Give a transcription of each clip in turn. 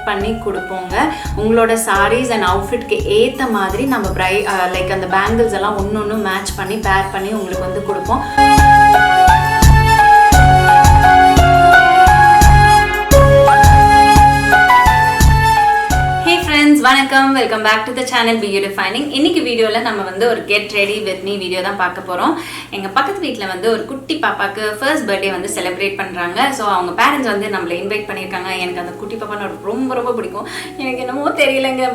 பண்ணி கொடுப்போங்க. உங்களோட சாரீஸ் அண்ட் அவுட்ஃபிட்க்கு ஏற்ற மாதிரி நம்ம லைக் அந்த பேங்கிள்ஸ் எல்லாம் ஒன்று மேட்ச் பண்ணி பேர் பண்ணி உங்களுக்கு வந்து கொடுப்போம். வணக்கம், welcome back to the channel பியூட்டிஃபைனிங். இன்னைக்கு வீடியோவில் நம்ம வந்து ஒரு get ready with me video தான் பார்க்க போகிறோம். எங்கள் பக்கத்து வீட்டில் வந்து ஒரு குட்டி பாப்பாவுக்கு ஃபர்ஸ்ட் பர்த்டே வந்து செலிப்ரேட் பண்ணுறாங்க. ஸோ அவங்க பேரண்ட்ஸ் வந்து நம்மளை இன்வைட் பண்ணியிருக்காங்க. எனக்கு அந்த குட்டி பாப்பான்னு ரொம்ப பிடிக்கும். எனக்கு என்னமோ தெரியலைங்க,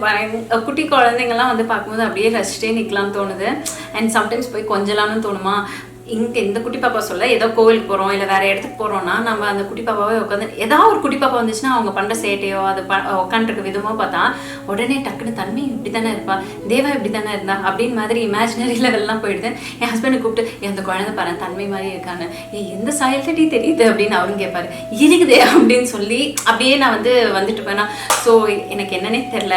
குட்டி குழந்தைங்கள்லாம் வந்து பார்க்கும்போது அப்படியே ரசிச்சிட்டே நிற்கலாம்னு தோணுது. அண்ட் சம்டைம்ஸ் போய் கொஞ்சலாம்னு தோணுமா. இங்கே இந்த குட்டி பாப்பா சொல்ல ஏதோ கோவிலுக்கு போகிறோம் இல்லை வேறு இடத்துக்கு போகிறோம்னா நம்ம அந்த குட்டி பாப்பாவே உட்காந்து ஏதாவது ஒரு குட்டி பாப்பா வந்துச்சுன்னா அவங்க பண்ணுற சேட்டையோ அது உட்காந்துருக்க விதமோ பார்த்தா உடனே டக்குன்னு தன்மை இப்படி தானே இருப்பா, தேவா இப்படி தானே இருந்தா அப்படின்னு மாதிரி இமேஜினரி லெவல்லாம் போயிடுது. என் ஹஸ்பண்டை கூப்பிட்டு அந்த குழந்தை பாரு தன்மை மாதிரி இருக்காங்க, எந்த சாயல்டி தெரியுது அப்படின்னு அவரும் கேட்பாரு. இருக்குதே அப்படின்னு சொல்லி அப்படியே நான் வந்துட்டு போனா. ஸோ எனக்கு என்னன்னே தெரில,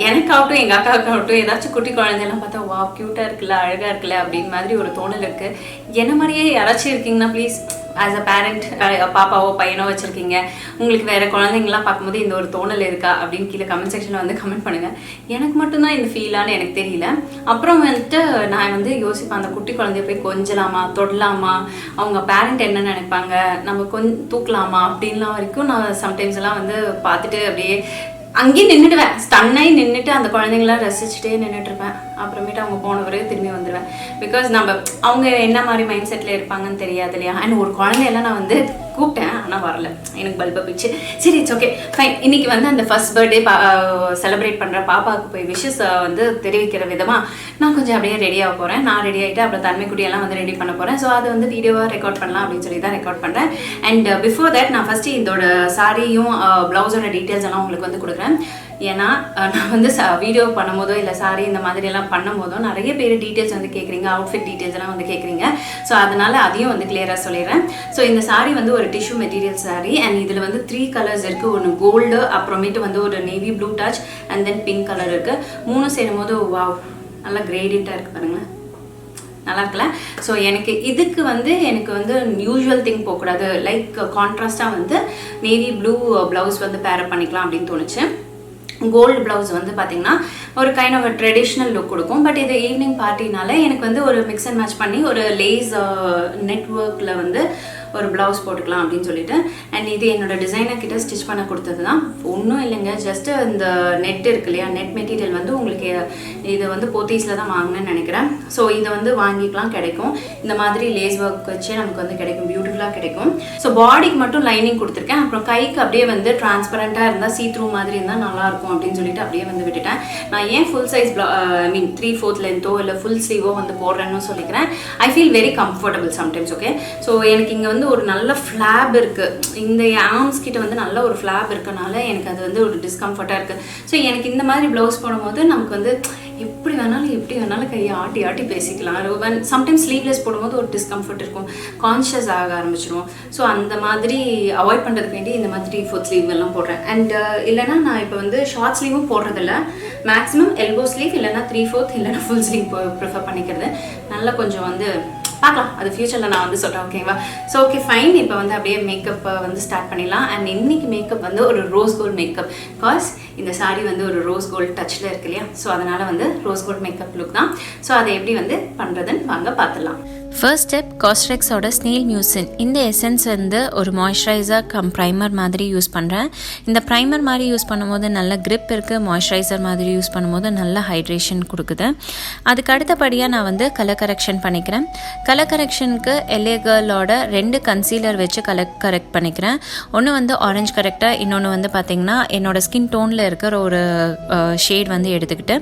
எனக்காகட்டும் எங்கள் அக்காவுக்காகட்டும் ஏதாச்சும் குட்டி குழந்தையெல்லாம் பார்த்தா வா க்யூட்டாக இருக்குல்ல, அழகாக இருக்குல்ல அப்படின்னு மாதிரி ஒரு தோணல் இருக்குது. என்ன மாதிரியே யாராச்சும் இருக்கீங்கன்னா ப்ளீஸ் ஆஸ் அ பேரண்ட் பாப்பாவோ பையனோ வச்சுருக்கீங்க, உங்களுக்கு வேறு குழந்தைங்களாம் பார்க்கும்போது இந்த ஒரு தோணல் இருக்கா அப்படின்னு கீழே கமெண்ட் செக்ஷனில் வந்து கமெண்ட் பண்ணுங்கள். எனக்கு மட்டும்தான் இந்த ஃபீலான்னு எனக்கு தெரியல. அப்புறம் வந்துட்டு நான் வந்து யோசிப்பேன், அந்த குட்டி குழந்தைய போய் கொஞ்சலாமா, தொடலாமா, அவங்க பேரண்ட் என்ன நினைப்பாங்க, நம்ம தூக்கலாமா அப்படின்லாம் வரைக்கும் நான் சம்டைம்ஸ் எல்லாம் வந்து பார்த்துட்டு அப்படியே அங்கேயே நின்றுடுவேன். ஸ்டன்னாகி நின்றுட்டு அந்த குழந்தைங்களாம் ரசிச்சுட்டே நின்றுட்டுருப்பேன். அப்புறமேட்டு அவங்க போன பிறகு திரும்பி வந்துடுவேன். பிகாஸ் அவங்க என்ன மாதிரி மைண்ட் செட்டில் இருப்பாங்கன்னு தெரியாது இல்லையா. அண்ட் ஒரு குழந்தையெல்லாம் நான் வந்து கூப்பிட்டேன், ஆனால் வரல, எனக்கு பல்பை போயிடுச்சு. சரி இட்ஸ் ஓகே ஃபைன். இன்னைக்கு வந்து அந்த ஃபர்ஸ்ட் பர்த்டே செலிப்ரேட் பண்ணுற பாப்பாவுக்கு போய் விஷஸ் வந்து தெரிவிக்கிற விதமாக நான் கொஞ்சம் அப்படியே ரெடியாக போகிறேன். நான் ரெடி ஆகிட்டு அப்புறம் தன்மைக்குட்டியெல்லாம் வந்து ரெடி பண்ண போகிறேன். ஸோ அதை வந்து வீடியோவாக ரெக்கார்ட் பண்ணலாம் அப்படின்னு சொல்லி தான் ரெக்கார்ட் பண்ணுறேன். அண்ட் பிஃபோர் தட் நான் ஃபஸ்ட்டு இதோட சாரியும் ப்ளவுஸோட டீட்டெயில்ஸ் எல்லாம் உங்களுக்கு வந்து கொடுக்குறேன். ஏன்னா நான் வந்து வீடியோ பண்ணும்போதோ இல்லை சாரி இந்த மாதிரி எல்லாம் பண்ணும்போதோ நிறைய பேர் டீட்டெயில்ஸ் வந்து கேட்குறீங்க, அவுட்ஃபிட் டீட்டெயில்ஸ் எல்லாம் வந்து கேட்குறீங்க. ஸோ அதனால அதையும் வந்து கிளியராக சொல்லிடுறேன். ஸோ இந்த சாரி வந்து ஒரு டிஷ்யூ மெட்டீரியல் சாரி. அண்ட் இதில் வந்து 3 கலர்ஸ் இருக்குது. ஒன்று கோல்டு, அப்புறமேட்டு வந்து ஒரு navy blue touch and then pink colour இருக்குது. 3 சேரும் போது வாவ் நல்லா கிரேடியண்ட்டாக இருக்குது பாருங்களேன், நல்லா இருக்குல்ல. ஸோ இதுக்கு வந்து எனக்கு வந்து யூஸ்வல் திங் போகக்கூடாது, லைக் கான்ட்ராஸ்டாக வந்து நேவி ப்ளூ ப்ளவுஸ் வந்து பேரப் பண்ணிக்கலாம் அப்படின்னு தோணுச்சு. கோல்டு ப்ளவுஸ் வந்து பார்த்தீங்கன்னா ஒரு கைண்ட் ஆஃப் ட்ரெடிஷ்னல் லுக் கொடுக்கும். பட் இது ஈவினிங் பார்ட்டினால எனக்கு வந்து ஒரு மிக்ஸ் அண்ட் மேட்ச் பண்ணி ஒரு லேஸ் நெட்ஒர்க்கில் வந்து ஒரு ப்ளவுஸ் போட்டுக்கலாம் அப்படின்னு சொல்லிட்டு. அண்ட் இது என்னோட டிசைனர் கிட்ட ஸ்டிச் பண்ண கொடுத்தது தான், ஒன்றும் இல்லைங்க. ஜஸ்ட்டு இந்த நெட் இருக்கு இல்லையா, நெட் மெட்டீரியல் வந்து உங்களுக்கு இது வந்து போத்தீஸில் தான் வாங்கினேன்னு நினைக்கிறேன். ஸோ இதை வந்து வாங்கிக்கலாம், கிடைக்கும். இந்த மாதிரி லேஸ் ஒர்க் வச்சு நமக்கு வந்து கிடைக்கும், பியூட்டிஃபுல்லாக கிடைக்கும். ஸோ பாடிக்கு மட்டும் லைனிங் கொடுத்துருக்கேன். அப்புறம் கைக்கு அப்படியே வந்து டிரான்ஸ்பரண்ட்டாக இருந்தால் சீ-த்ரூ மாதிரி இருந்தால் நல்லாயிருக்கும் அப்படின்னு சொல்லிட்டு அப்படியே வந்து விட்டுட்டேன். நான் ஏன் ஃபுல் சைஸ் ஐ மீன் 3/4 லென்த்தோ இல்லை ஃபுல் ஸ்லீவோ வந்து போடுறேன்னு சொல்லிக்கிறேன். I feel very comfortable sometimes. Okay, so எனக்கு இங்கே வந்து ஒரு நல்ல ஃப்ளாப் இருக்குது, இந்த ஆர்ம்ஸ் கிட்ட வந்து நல்ல ஒரு ஃப்ளாப் இருக்கனால எனக்கு அது வந்து ஒரு டிஸ்கம்ஃபர்ட்டாக இருக்குது. ஸோ எனக்கு இந்த மாதிரி ப்ளவுஸ் போடும்போது நமக்கு வந்து எப்படி வேணாலும் கையை ஆட்டி பேசிக்கலாம். சம்டைம்ஸ் ஸ்லீவ்லெஸ் போடும்போது ஒரு டிஸ்கம்ஃபர்ட் இருக்கும், கான்ஷியஸ் ஆக ஆரம்பிச்சிடுவோம். ஸோ அந்த மாதிரி அவாய்ட் பண்ணுறதுக்கு வேண்டி இந்த மாதிரி 3/4 ஸ்லீவ் எல்லாம் போடுறேன். அண்ட் இல்லைனா நான் இப்போ வந்து ஷார்ட் ஸ்லீவும் போடுறதில்ல, மேக்ஸிமம் எல்போ ஸ்லீவ் இல்லைனா 3/4 இல்லைனா ஃபுல் ஸ்லீவ் ப்ரிஃபர் பண்ணிக்கிறது. நல்லா கொஞ்சம் வந்து பார்க்கலாம், அது ஃபியூச்சரில் நான் வந்து சொல்கிறேன். ஓகேவா? So okay fine. இப்போ வந்து அப்படியே மேக்கப் வந்து ஸ்டார்ட் பண்ணிடலாம். அண்ட் இன்னைக்கு மேக்கப் வந்து ஒரு ரோஸ் கோல்ட் மேக்கப். பிகாஸ் இந்த சாரி வந்து ஒரு ரோஸ் கோல்ட் டச்சில் இருக்கு இல்லையா, ஸோ அதனால் வந்து ரோஸ் கோல்ட் மேக்கப் லுக் தான். ஸோ அதை எப்படி வந்து பண்ணுறதுன்னு வாங்க பார்த்துடலாம். ஃபர்ஸ்ட் ஸ்டெப் காஸ்ட்ரெக்ஸோட ஸ்னேல் மியூசின். இந்த எசன்ஸ் வந்து ஒரு மாய்ஸ்சரைசர் கம் ப்ரைமர் மாதிரி யூஸ் பண்ணுறேன். இந்த ப்ரைமர் மாதிரி யூஸ் பண்ணும்போது நல்ல grip இருக்குது, மாய்ஸ்சரைசர் மாதிரி யூஸ் பண்ணும்போது நல்ல ஹைட்ரேஷன் கொடுக்குது. அதுக்கு அடுத்தபடியாக நான் வந்து கலர் கரெக்ஷன் பண்ணிக்கிறேன். கலர் கரெக்ஷனுக்கு LA Girlோட 2 கன்சீலர் வச்சு கரெக்ட் பண்ணிக்கிறேன். ஒன்று வந்து ஆரஞ்ச் கரெக்டாக, இன்னொன்று வந்து பார்த்திங்கன்னா என்னோடய ஸ்கின் டோனில் இருக்கிற ஒரு ஷேட் வந்து எடுத்துக்கிட்டு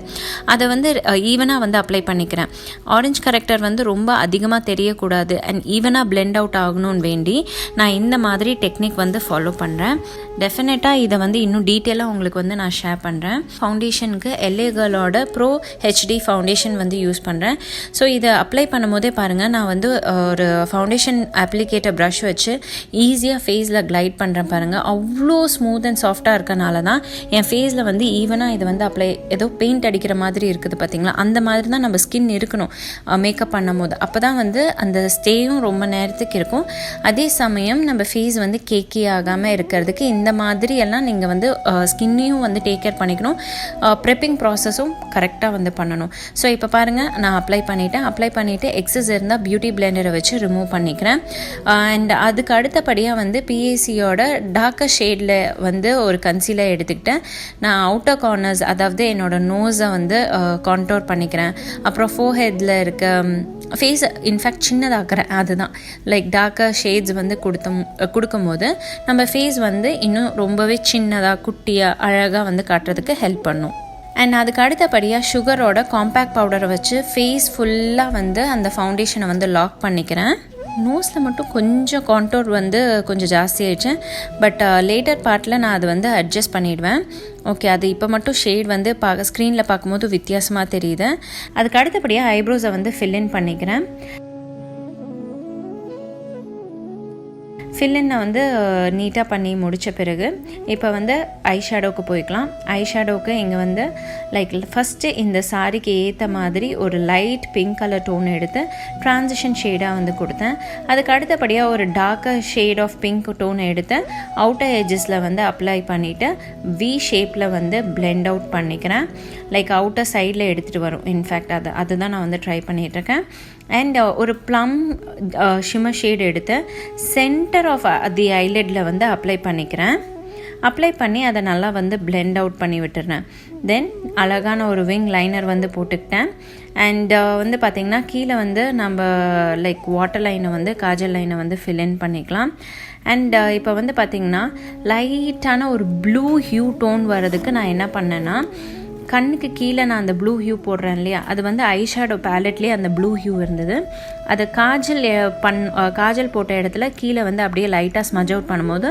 அதை வந்து ஈவனாக வந்து அப்ளை பண்ணிக்கிறேன். ஆரஞ்ச் கரெக்டர் வந்து ரொம்ப அதிகமாக தெரியக்கூடாது அண்ட் ஈவனாக பிளெண்ட் அவுட் ஆகணும்னு வேண்டி நான் இந்த மாதிரி டெக்னிக் வந்து ஃபாலோ பண்ணுறேன். டெஃபினட்டாக இதை வந்து இன்னும் டீட்டெயிலாக உங்களுக்கு வந்து நான் ஷேர் பண்ணுறேன். ஃபவுண்டேஷனுக்கு LA Girlோட ப்ரோ HD ஃபவுண்டேஷன் வந்து யூஸ் பண்ணுறேன். ஸோ இதை அப்ளை பண்ணும்போதே பாருங்கள், நான் வந்து ஒரு ஃபவுண்டேஷன் அப்ளிகேட்டர் ப்ரஷ் வச்சு ஈஸியாக ஃபேஸில் கிளைட் பண்ணுறேன் பாருங்கள். அவ்வளோ ஸ்மூத் அண்ட் சாஃப்டாக இருக்கனால தான் என் ஃபேஸில் வந்து ஈவனாக இது வந்து அப்ளை ஏதோ பெயிண்ட் அடிக்கிற மாதிரி இருக்குது பார்த்தீங்களா, அந்த மாதிரி தான் நம்ம ஸ்கின் இருக்கணும் மேக்கப் பண்ணும் போது. அப்போ தான் வந்து வந்து அந்த ஸ்டேயும் ரொம்ப நேரத்துக்கு இருக்கும். அதே சமயம் நம்ம ஃபேஸ் வந்து கேக்கி ஆகாமல் இருக்கிறதுக்கு இந்த மாதிரி எல்லாம் நீங்கள் வந்து ஸ்கின்னையும் வந்து டேக் கேர் பண்ணிக்கணும். ப்ரெப்பிங் ப்ராசஸும் கரெக்டாக வந்து பண்ணணும். ஸோ இப்போ பாருங்கள், நான் அப்ளை பண்ணிவிட்டு எக்ஸஸ் இருந்தால் பியூட்டி பிளெண்டரை வச்சு ரிமூவ் பண்ணிக்கிறேன். அண்ட் அதுக்கு அடுத்தபடியாக வந்து பிஏசியோட டார்க்கர் ஷேடில் வந்து ஒரு கன்சீலர் எடுத்துக்கிட்டேன். நான் அவுட்டர் கார்னர்ஸ், அதாவது என்னோடய நோஸை வந்து கான்டோர் பண்ணிக்கிறேன். அப்புறம் ஃபோர்ஹெட்டில் இருக்க ஃபேஸை இன்ஃபேக்ட் சின்னதாக்குறேன். அதுதான் லைக் டார்க்கர் ஷேட்ஸ் வந்து கொடுக்கும்போது நம்ம ஃபேஸ் வந்து இன்னும் ரொம்பவே சின்னதாக குட்டியாக அழகாக வந்து காட்டுறதுக்கு ஹெல்ப் பண்ணும். அண்ட் அதுக்கு அடுத்தபடியாக சுகரோட காம்பேக்ட் பவுடரை வச்சு ஃபேஸ் ஃபுல்லாக வந்து அந்த ஃபவுண்டேஷனை வந்து லாக் பண்ணிக்கிறேன். நோஸில் மட்டும் கொஞ்சம் கான்டோர் வந்து கொஞ்சம் ஜாஸ்தி ஆயிடுச்சு. பட் லேட்டர் பார்ட்டில் நான் அதை வந்து அட்ஜஸ்ட் பண்ணிவிடுவேன். ஓகே, அது இப்போ மட்டும் ஷேட் வந்து ஸ்க்ரீனில் பார்க்கும்போது வித்தியாசமாக தெரியுது. அதுக்கு அடுத்தபடியாக ஐப்ரோஸை வந்து ஃபில்லின் பண்ணிக்கிறேன். ஃபில்லினை வந்து நீட்டாக பண்ணி முடித்த பிறகு இப்போ வந்து ஐ ஷேடோவுக்கு போய்க்கலாம். ஐ ஷேடோவுக்கு இங்கே வந்து லைக் ஃபஸ்ட்டு இந்த சாரிக்கு ஏற்ற மாதிரி ஒரு லைட் பிங்க் கலர் டோன் எடுத்து ட்ரான்சிஷன் ஷேடாக வந்து கொடுத்தேன். அதுக்கு அடுத்தபடியாக ஒரு darker shade of pink tone எடுத்து அவுட்டர் எட்ஜஸில் வந்து அப்ளை பண்ணிவிட்டு வி ஷேப்பில் வந்து பிளெண்ட் அவுட் பண்ணிக்கிறேன். லைக் அவுட்டர் சைடில் எடுத்துகிட்டு வரும். இன்ஃபேக்ட் அதுதான் நான் வந்து ட்ரை பண்ணிகிட்ருக்கேன். அண்ட் ஒரு ப்ளம் ஷிம்மர் ஷேட் எடுத்து சென்டர் ஆஃப் தி ஐலெட்டில் வந்து அப்ளை பண்ணிக்கிறேன். அப்ளை பண்ணி அதை நல்லா வந்து பிளெண்ட் அவுட் பண்ணி விட்டுறேன். தென் அழகான ஒரு விங் லைனர் வந்து போட்டுக்கிட்டேன். அண்ட் வந்து பார்த்திங்கன்னா கீழே வந்து நம்ம லைக் வாட்டர் லைனை வந்து காஜல் லைனை வந்து ஃபில்லின் பண்ணிக்கலாம். அண்ட் இப்போ வந்து பார்த்திங்கன்னா லைட்டான ஒரு ப்ளூ ஹியூ டோன் வர்றதுக்கு நான் என்ன பண்ணேன்னா, கண்ணுக்கு கீழே நான் அந்த ப்ளூ ஹியூ போடுறேன் இல்லையா, அது வந்து ஐஷேடோ பேலட்லேயே அந்த ப்ளூ ஹியூ இருந்தது. அதை காஜல் போட்ட இடத்துல கீழே வந்து அப்படியே லைட்டாக ஸ்மஜ் அவுட் பண்ணும்போது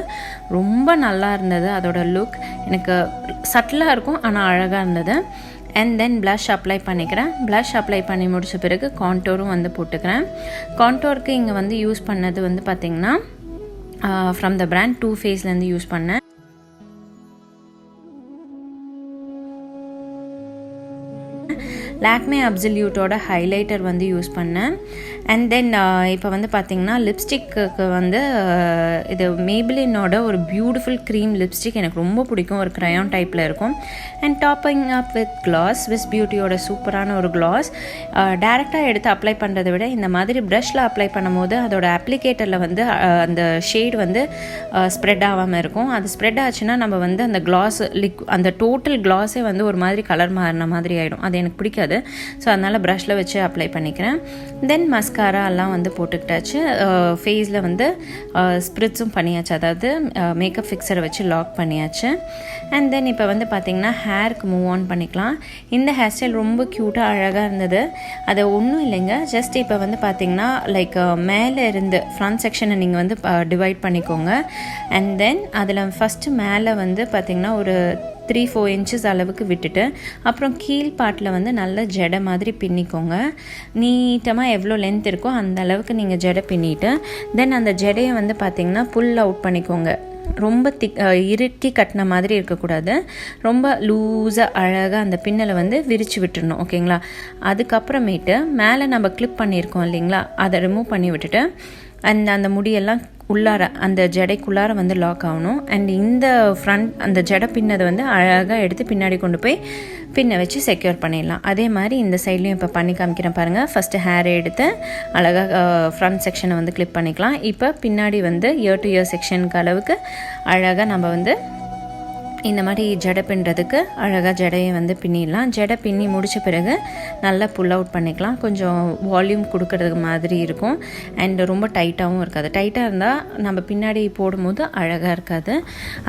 ரொம்ப நல்லா இருந்தது. அதோட லுக் எனக்கு சட்டிலாக இருக்கும், ஆனால் அழகாக இருந்தது. அண்ட் தென் ப்ளஷ் அப்ளை பண்ணிக்கிறேன். ப்ளஷ் அப்ளை பண்ணி முடித்த பிறகு கான்டோரும் வந்து போட்டுக்கிறேன். கான்டோருக்கு இங்கே வந்து யூஸ் பண்ணது வந்து பார்த்திங்கன்னா ஃப்ரம் த பிராண்ட் டூ ஃபேஸ்லேருந்து யூஸ் பண்ணேன். லாக்மே அப்சல்யூட்டோட ஹைலைட்டர் வந்து யூஸ் பண்ணேன். அண்ட் தென் இப்போ வந்து பார்த்திங்கன்னா லிப்ஸ்டிக்கு வந்து இது மேபிளினோட ஒரு பியூட்டிஃபுல் க்ரீம் லிப்ஸ்டிக் எனக்கு ரொம்ப பிடிக்கும். ஒரு க்ரையான் டைப்பில் இருக்கும். And topping up with gloss, Swiss பியூட்டியோட சூப்பரான ஒரு கிளாஸ். டேரெக்டாக எடுத்து அப்ளை பண்ணுறதை விட இந்த மாதிரி ப்ரஷில் அப்ளை பண்ணும்போது அதோட அப்ளிகேட்டரில் வந்து அந்த ஷேட் வந்து ஸ்ப்ரெட் ஆகாமல் இருக்கும். அது ஸ்ப்ரெட் ஆச்சுன்னா நம்ம வந்து அந்த கிளாஸ் அந்த டோட்டல் கிளாஸே வந்து ஒரு மாதிரி கலர் மாறின மாதிரி ஆகிடும். அது எனக்கு பிடிக்காது. ஸோ அதனால் ப்ரஷில் வச்சு அப்ளை பண்ணிக்கிறேன். தென் மஸ்காரா எல்லாம் வந்து போட்டுக்கிட்டாச்சு. ஃபேஸில் வந்து ஸ்ப்ரிட்ஸும் பண்ணியாச்சு, அதாவது மேக்கப் ஃபிக்ஸரை வச்சு லாக் பண்ணியாச்சு. அண்ட் தென் இப்போ வந்து பார்த்திங்கன்னா ஹேருக்கு மூவ் ஆன் பண்ணிக்கலாம். இந்த ஹேர் ஸ்டைல் ரொம்ப க்யூட்டாக அழகாக இருந்தது. அது ஒன்றும் இல்லைங்க, ஜஸ்ட் இப்போ வந்து பார்த்திங்கன்னா லைக் மேலே இருந்து ஃப்ரண்ட் செக்ஷனை நீங்கள் வந்து டிவைட் பண்ணிக்கோங்க. அண்ட் தென் அதில் ஃபஸ்ட்டு மேலே வந்து பார்த்திங்கன்னா ஒரு 3-4 inches அளவுக்கு விட்டுட்டு அப்புறம் கீழ் பாட்டில் வந்து நல்ல ஜடை மாதிரி பின்னிக்கோங்க. நீட்டமாக எவ்வளோ லென்த் இருக்கோ அந்த அளவுக்கு நீங்கள் ஜடை பின்னிட்டு தென் அந்த ஜடையை வந்து பார்த்திங்கன்னா புல் அவுட் பண்ணிக்கோங்க. ரொம்ப இறுக்கி கட்டின மாதிரி இருக்கக்கூடாது, ரொம்ப லூஸாக அழகாக அந்த பின்னலை வந்து விரித்து விட்டுடணும். ஓகேங்களா? அதுக்கப்புறமேட்டு மேலே நம்ம கிளிப் பண்ணியிருக்கோம் இல்லைங்களா, அதை ரிமூவ் பண்ணி விட்டுட்டு அந்த முடியெல்லாம் உள்ளார அந்த ஜடைக்குள்ளார வந்து லாக் ஆகணும். அண்ட் இந்த ஃப்ரண்ட் அந்த ஜடை பின்னதை வந்து அழகாக எடுத்து பின்னாடி கொண்டு போய் பின்னை வச்சு செக்யூர் பண்ணிடலாம். அதே மாதிரி இந்த சைட்லேயும் இப்போ பண்ணி காமிக்கிறேன் பாருங்கள். ஃபஸ்ட்டு ஹேரை எடுத்து அழகாக ஃப்ரண்ட் செக்ஷனை வந்து கிளிப் பண்ணிக்கலாம். இப்போ பின்னாடி வந்து இயர் டு இயர் செக்ஷனுக்கு அளவுக்கு அழகாக நம்ம வந்து இந்த மாதிரி ஜடை பின்னுறதுக்கு அழகாக ஜடையை வந்து பின்னிடலாம். ஜடை பின்னி முடித்த பிறகு நல்லா புல் அவுட் பண்ணிக்கலாம். கொஞ்சம் வால்யூம் கொடுக்கறதுக்கு மாதிரி இருக்கும். அண்ட் ரொம்ப டைட்டாகவும் இருக்காது. டைட்டாக இருந்தால் நம்ம பின்னாடி போடும்போது அழகாக இருக்காது.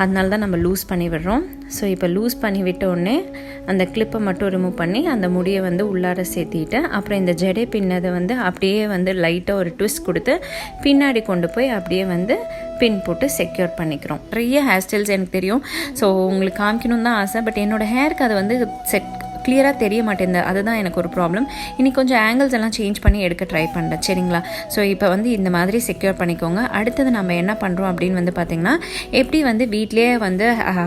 அதனால தான் நம்ம லூஸ் பண்ணி விடுறோம். ஸோ இப்போ லூஸ் பண்ணி விட்ட உடனே அந்த கிளிப்பை மட்டும் ரிமூவ் பண்ணி அந்த முடியை வந்து உள்ளார சேர்த்திட்டு அப்புறம் இந்த ஜடை பின்னதை வந்து அப்படியே வந்து லைட்டாக ஒரு ட்விஸ்ட் கொடுத்து பின்னாடி கொண்டு போய் அப்படியே வந்து பின் போட்டு செக்யூர் பண்ணிக்கிறோம். நிறைய ஹேர் ஸ்டைல்ஸ் எனக்கு தெரியும். ஸோ உங்களுக்கு காமிக்கணும்னு தான் ஆசை. பட் என்னோடய ஹேருக்கு அதை வந்து கிளியராக தெரிய மாட்டேங்குது. அதுதான் எனக்கு ஒரு ப்ராப்ளம். இன்னைக்கு கொஞ்சம் ஆங்கிள்ஸ் எல்லாம் சேஞ்ச் பண்ணி எடுக்க ட்ரை பண்ணுறேன். சரிங்களா? ஸோ இப்போ வந்து இந்த மாதிரி செக்யூர் பண்ணிக்கோங்க. அடுத்தது நம்ம என்ன பண்ணுறோம் அப்படின்னு வந்து பார்த்திங்கன்னா, எப்படி வந்து வீட்லேயே வந்து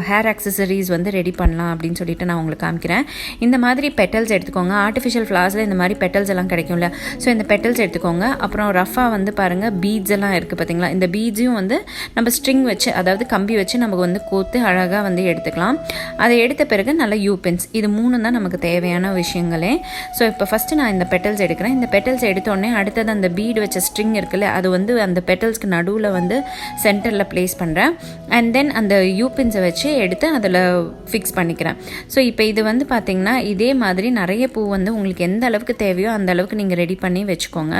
ஹேர் ஆக்சசரிஸ் வந்து ரெடி பண்ணலாம் அப்படின்னு சொல்லிட்டு நான் உங்களுக்கு காமிக்கிறேன். இந்த மாதிரி பெட்டல்ஸ் எடுத்துக்கோங்க. ஆர்டிஃபிஷியல் ஃப்ளார்ஸில் இந்த மாதிரி பெட்டல்ஸ் எல்லாம் கிடைக்கும்ல, ஸோ இந்த பெட்டல்ஸ் எடுத்துக்கோங்க. அப்புறம் ரஃபாக வந்து பாருங்கள் பீட்ஸ் எல்லாம் இருக்குது பார்த்தீங்களா? இந்த பீட்ஸையும் வந்து நம்ம ஸ்ட்ரிங் வச்சு, அதாவது கம்பி வச்சு நமக்கு வந்து கோத்து அழகாக வந்து எடுத்துக்கலாம். அதை எடுத்த பிறகு நல்ல யூபின்ஸ், இது 3 தான் நமக்கு தேவையான விஷயங்களே. ஸோ இப்போ ஃபஸ்ட்டு நான் இந்த பெட்டல்ஸ் எடுக்கிறேன். இந்த பெட்டல்ஸ் எடுத்தோடனே அடுத்தது அந்த பீடு வச்ச ஸ்ட்ரிங் இருக்குல்ல, அது வந்து அந்த பெட்டல்ஸ்க்கு நடுவில் வந்து சென்டரில் ப்ளேஸ் பண்ணுறேன். அண்ட் தென் அந்த யூபின்ஸை வச்சு எடுத்து அதில் ஃபிக்ஸ் பண்ணிக்கிறேன். ஸோ இப்போ இது வந்து பார்த்திங்கன்னா இதே மாதிரி நிறைய பூ வந்து உங்களுக்கு எந்த அளவுக்கு தேவையோ அந்த அளவுக்கு நீங்கள் ரெடி பண்ணி வச்சுக்கோங்க.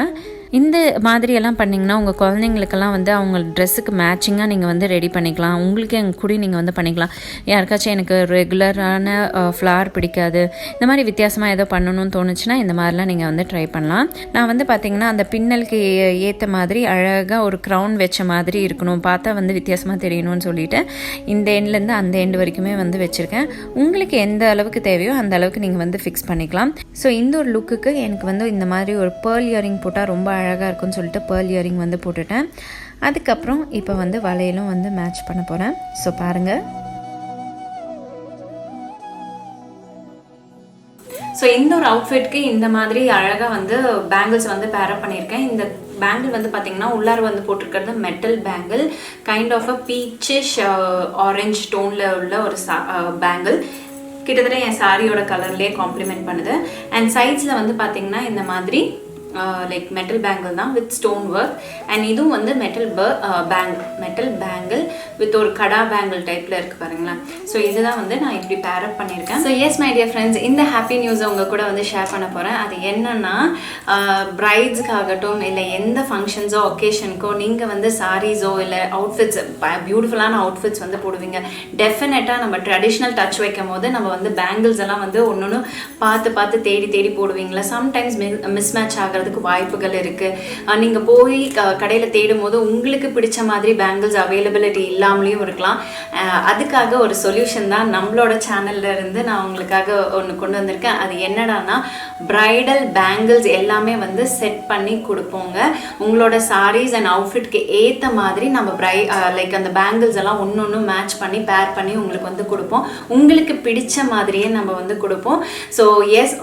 இந்த மாதிரியெல்லாம் பண்ணிங்கன்னா உங்கள் குழந்தைங்களுக்கெல்லாம் வந்து அவங்க ட்ரெஸ்ஸுக்கு மேட்சிங்காக நீங்கள் வந்து ரெடி பண்ணிக்கலாம். உங்களுக்கு எங்கள் கூட நீங்கள் வந்து பண்ணிக்கலாம். யாருக்காச்சும் எனக்கு ரெகுலரான ஃப்ளார் பிடிக்காது, இந்த மாதிரி வித்தியாசமாக ஏதோ பண்ணணும்னு தோணுச்சுன்னா இந்த மாதிரிலாம் நீங்கள் வந்து ட்ரை பண்ணலாம். நான் வந்து பார்த்திங்கன்னா அந்த பின்னலுக்கு ஏற்ற மாதிரி அழகாக ஒரு க்ரௌன் வச்ச மாதிரி இருக்கணும், பார்த்தா வந்து வித்தியாசமாக தெரியணும்னு சொல்லிட்டு இந்த எண்ட்லேருந்து அந்த எண்டு வரைக்குமே வந்து வச்சுருக்கேன். உங்களுக்கு எந்த அளவுக்கு தேவையோ அந்த அளவுக்கு நீங்கள் வந்து ஃபிக்ஸ் பண்ணிக்கலாம். ஸோ இந்த ஒரு லுக்குக்கு எனக்கு வந்து இந்த மாதிரி ஒரு பேர்ல் இயரிங் போட்டால் ரொம்ப அழகாக இருக்கும்னு சொல்லிட்டு பேர்ல் இயரிங் வந்து போட்டுட்டேன். அதுக்கப்புறம் இப்போ வந்து வளையலும் வந்து மேட்ச் பண்ண போகிறேன். ஸோ பாருங்கள். ஸோ இந்த ஒரு அவுட்ஃபிட்க்கு இந்த மாதிரி அழகாக வந்து பேங்கிள்ஸ் வந்து பேரப் பண்ணியிருக்கேன். இந்த பேங்கிள் வந்து பார்த்தீங்கன்னா உள்ளார வந்து போட்டிருக்கிறது metal bangle, kind of a peachish orange டோனில் உள்ள ஒரு பேங்கிள். கிட்டத்தட்ட என் சாரியோட கலர்லேயே காம்ப்ளிமெண்ட் பண்ணுது. அண்ட் சைட்ஸில் வந்து பார்த்தீங்கன்னா இந்த மாதிரி லைக் மெட்டல் பேங்கிள் தான் வித் ஸ்டோன் ஒர்க். அண்ட் இதுவும் வந்து மெட்டல் பேங்கிள் வித் ஒரு கடா பேங்கிள் டைப்பில் இருக்குது பாருங்களேன். ஸோ இதுதான் வந்து நான் இப்படி பேரப் பண்ணியிருக்கேன். So yes my dear friends, இந்த ஹாப்பி நியூஸை உங்கள் கூட வந்து ஷேர் பண்ண போகிறேன். அது என்னென்னா, பிரைட்ஸ்க்காகட்டும் இல்லை எந்த ஃபங்க்ஷன்ஸோ ஒகேஷனுக்கோ நீங்கள் வந்து சாரீஸோ இல்லை அவுட்ஃபிட்ஸ், பியூட்டிஃபுல்லான அவுட்ஃபிட்ஸ் வந்து போடுவீங்க. டெஃபினட்டாக நம்ம ட்ரெடிஷ்னல் டச் வைக்கும் போது நம்ம வந்து பேங்கிள்ஸ் எல்லாம் வந்து ஒன்று பார்த்து தேடி போடுவீங்களா. சம்டைம்ஸ் மிஸ்மேட்ச் ஆகிறது வாய்ப்புகள் இருக்கு. நீங்க போய் கடையில் தேடும் போது உங்களுக்கு பிடிச்ச மாதிரி பேங்கிள்ஸ் அவைலபிலிட்டி இல்லாமலேயும் இருக்கலாம். அதுக்காக ஒரு சொல்யூஷன் தான் நம்மளோட சேனல்ல இருந்து நான் உங்களுக்காக ஒன்று கொண்டு வந்திருக்கேன். அது என்னடானா, பிரைடல் பேங்கிள்ஸ் எல்லாமே வந்து செட் பண்ணி கொடுப்போங்க. உங்களோட சாரீஸ் அண்ட் அவுட்ஃபிட்க்கு ஏற்ற மாதிரி நம்ம லைக் அந்த பேங்கிள்ஸ் எல்லாம் ஒன்று மேட்ச் பண்ணி பேர் பண்ணி உங்களுக்கு வந்து கொடுப்போம். உங்களுக்கு பிடிச்ச மாதிரியே நம்ம வந்து கொடுப்போம். So yes,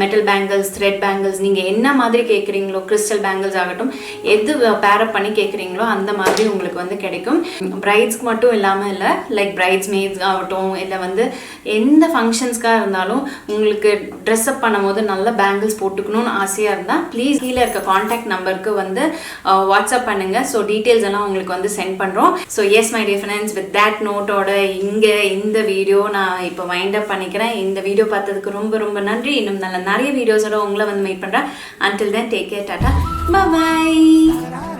metal bangles, thread bangles, நீங்கள் என்ன மாதிரி கேட்குறீங்களோ, கிறிஸ்டல் பேங்கிள்ஸ் ஆகட்டும், எது பேரப் பண்ணி கேட்குறீங்களோ அந்த மாதிரி உங்களுக்கு வந்து கிடைக்கும். பிரைட்ஸ்க்கு மட்டும் இல்லாமல் இல்லை, லைக் பிரைட்ஸ் மேட்ஸ் ஆகட்டும், இல்லை வந்து எந்த ஃபங்க்ஷன்ஸ்க்காக இருந்தாலும் உங்களுக்கு ட்ரெஸ்அப் பண்ணும் போது நல்ல பேங்கிள்ஸ் போட்டுக்கணும்னு ஆசையாக இருந்தால் ப்ளீஸ் கீழே இருக்க காண்டாக்ட் நம்பருக்கு வந்து வாட்ஸ்அப் பண்ணுங்கள். ஸோ டீட்டெயில்ஸ் எல்லாம் உங்களுக்கு வந்து சென்ட் பண்ணுறோம். So yes my dear friends, with that நோட்டோட இங்கே இந்த வீடியோ நான் இப்போ வைண்ட் அப் பண்ணிக்கிறேன். இந்த வீடியோ பார்த்ததுக்கு ரொம்ப ரொம்ப நன்றி. இன்னும் நிறைய வீடியோஸோட உங்களை வந்து மீட் பண்ணுறேன். Until then, take care, tata, bye bye.